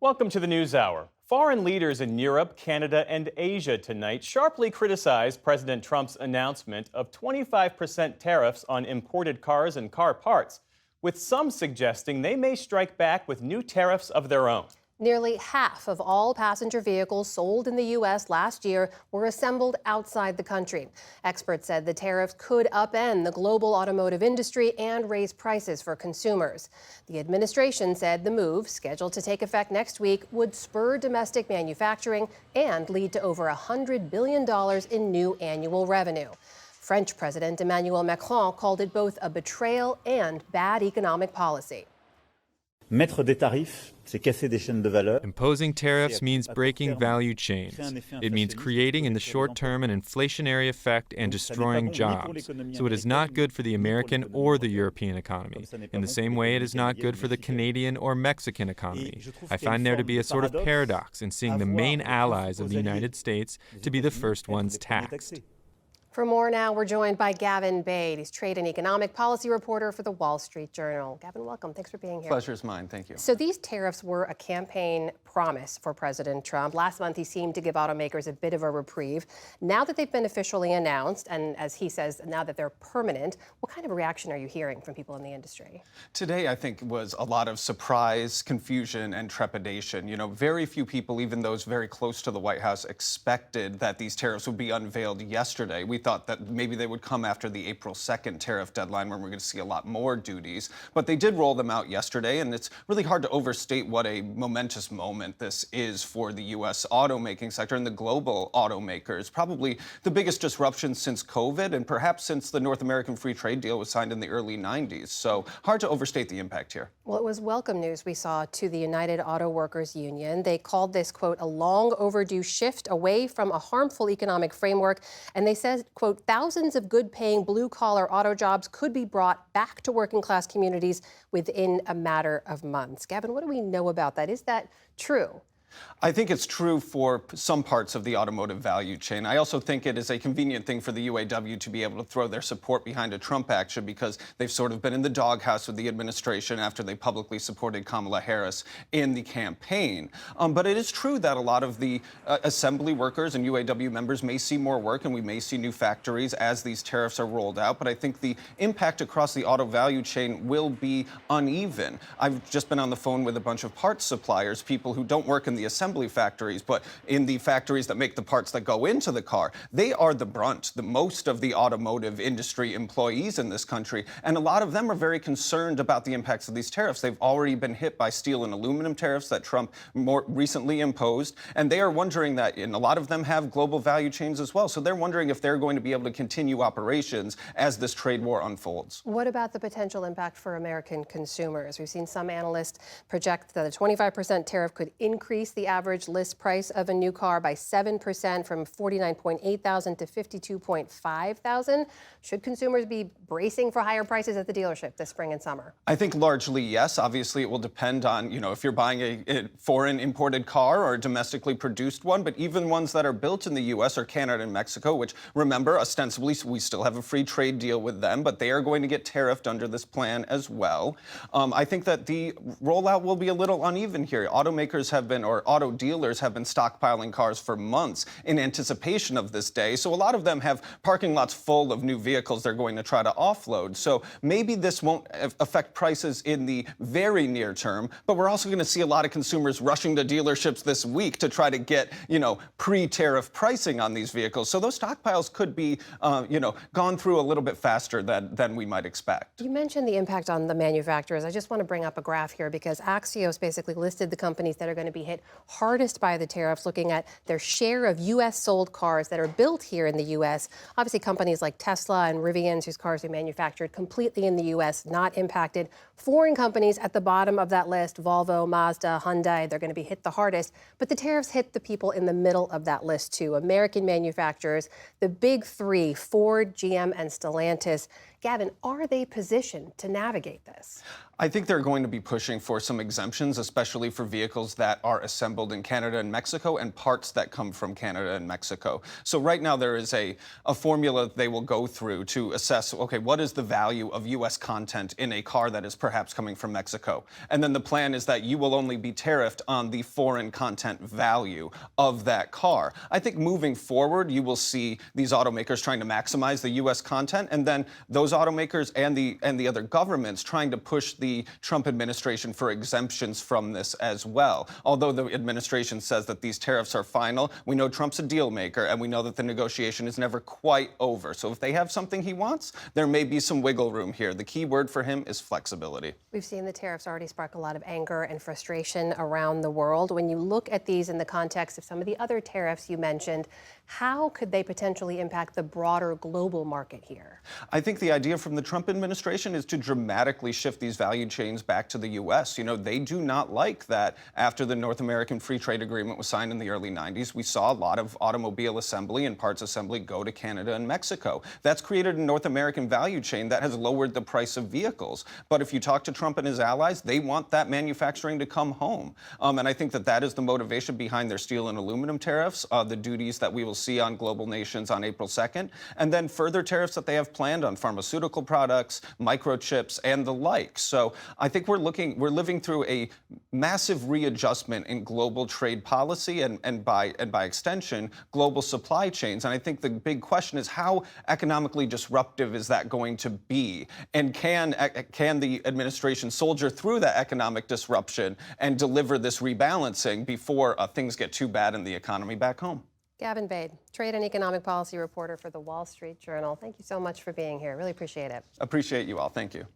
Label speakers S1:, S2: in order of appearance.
S1: Welcome to the News Hour. Foreign leaders in Europe, Canada, and Asia tonight sharply criticized President Trump's announcement of 25% tariffs on imported cars and car parts, with some suggesting they may strike back with new tariffs of their own.
S2: Nearly half of all passenger vehicles sold in the U.S. last year were assembled outside the country. Experts said the tariffs could upend the global automotive industry and raise prices for consumers. The administration said the move, scheduled to take effect next week, would spur domestic manufacturing and lead to over $100 billion in new annual revenue. French President Emmanuel Macron called it both a betrayal and bad economic policy.
S3: Mettre des tarifs, c'est casser des chaînes de valeur.
S4: Imposing tariffs means breaking value chains. It means creating in the short term an inflationary effect and destroying jobs. So it is not good for the American or the European economy. In the same way, it is not good for the Canadian or Mexican economy. I find there to be a sort of paradox in seeing the main allies of the United States to be the first ones taxed.
S2: For more now, we're joined by Gavin Bade. He's trade and economic policy reporter for the Wall Street Journal. Gavin, welcome. Thanks for being here.
S5: Pleasure's mine. Thank you.
S2: So these tariffs were a campaign promise for President Trump. Last month, he seemed to give automakers a bit of a reprieve. Now that they've been officially announced, and as he says, now that they're permanent, what kind of reaction are you hearing from people in the industry?
S5: Today, I think, was a lot of surprise, confusion, and trepidation. You know, very few people, even those very close to the White House, expected that these tariffs would be unveiled yesterday. We thought that maybe they would come after the April 2nd tariff deadline, when we're going to see a lot more duties. But they did roll them out yesterday, and it's really hard to overstate what a momentous moment this is for the U.S. automaking sector and the global automakers. Probably the biggest disruption since COVID, and perhaps since the North American Free Trade Deal was signed in the early 90s. So hard to overstate the impact here.
S2: Well, it was welcome news we saw to the United Auto Workers Union. They called this, quote, a long overdue shift away from a harmful economic framework. And they said, quote, thousands of good-paying blue-collar auto jobs could be brought back to working-class communities within a matter of months. Gavin, what do we know about that? Is that true?
S5: I think it's true for some parts of the automotive value chain. I also think it is a convenient thing for the UAW to be able to throw their support behind a Trump action, because they've sort of been in the doghouse with the administration after they publicly supported Kamala Harris in the campaign. But it is true that a lot of the assembly workers and UAW members may see more work, and we may see new factories as these tariffs are rolled out. But I think the impact across the auto value chain will be uneven. I've just been on the phone with a bunch of parts suppliers, people who don't work in the assembly factories, but in the factories that make the parts that go into the car. They are the brunt, the most of the automotive industry employees in this country, and a lot of them are very concerned about the impacts of these tariffs. They've already been hit by steel and aluminum tariffs that Trump more recently imposed, and they are wondering that, and a lot of them have global value chains as well, so they're wondering if they're going to be able to continue operations as this trade war unfolds.
S2: What about the potential impact for American consumers? We've seen some analysts project that a 25% tariff could increase the average list price of a new car by 7%, from $49,800 to $52,500. Should consumers be bracing for higher prices at the dealership this spring and summer?
S5: I think largely yes. Obviously, it will depend on, if you're buying a foreign imported car or a domestically produced one, but even ones that are built in the U.S. or Canada and Mexico, which, remember, ostensibly we still have a free trade deal with them, but they are going to get tariffed under this plan as well. I think that the rollout will be a little uneven here. Automakers have been, or auto dealers have been stockpiling cars for months in anticipation of this day. So a lot of them have parking lots full of new vehicles they're going to try to offload. So maybe this won't affect prices in the very near term, but we're also going to see a lot of consumers rushing to dealerships this week to try to get, pre-tariff pricing on these vehicles. So those stockpiles could be, gone through a little bit faster than we might expect.
S2: You mentioned the impact on the manufacturers. I just want to bring up a graph here, because Axios basically listed the companies that are going to be hit hardest by the tariffs, looking at their share of U.S. sold cars that are built here in the U.S. Obviously, companies like Tesla and Rivian, whose cars are manufactured completely in the U.S., not impacted. Foreign companies at the bottom of that list, Volvo, Mazda, Hyundai, they're going to be hit the hardest. But the tariffs hit the people in the middle of that list, too. American manufacturers, the big three, Ford, GM, and Stellantis. Gavin, are they positioned to navigate this?
S5: I think they're going to be pushing for some exemptions, especially for vehicles that are assembled in Canada and Mexico and parts that come from Canada and Mexico. So right now there is a formula they will go through to assess, okay, what is the value of U.S. content in a car that is perhaps coming from Mexico? And then the plan is that you will only be tariffed on the foreign content value of that car. I think moving forward, you will see these automakers trying to maximize the U.S. content, and then those automakers and the other governments trying to push the Trump administration for exemptions from this as well. Although the administration says that these tariffs are final, we know Trump's a deal maker, and we know that the negotiation is never quite over. So if they have something he wants, there may be some wiggle room here. The key word for him is flexibility.
S2: We've seen the tariffs already spark a lot of anger and frustration around the world. When you look at these in the context of some of the other tariffs you mentioned, how could they potentially impact the broader global market here?
S5: I think the idea from the Trump administration is to dramatically shift these value chains back to the U.S. You know, they do not like that after the North American Free Trade Agreement was signed in the early 90s, we saw a lot of automobile assembly and parts assembly go to Canada and Mexico. That's created a North American value chain that has lowered the price of vehicles. But if you talk to Trump and his allies, they want that manufacturing to come home. And I think that that is the motivation behind their steel and aluminum tariffs, the duties that we will see on global nations on April 2nd, and then further tariffs that they have planned on pharmaceutical products, microchips, and the like. So I think we're living through a massive readjustment in global trade policy and by extension, global supply chains. And I think the big question is how economically disruptive is that going to be? And can the administration soldier through that economic disruption and deliver this rebalancing before things get too bad in the economy back home?
S2: Gavin Bade, trade and economic policy reporter for the Wall Street Journal. Thank you so much for being here. Really appreciate it.
S5: Appreciate you all. Thank you.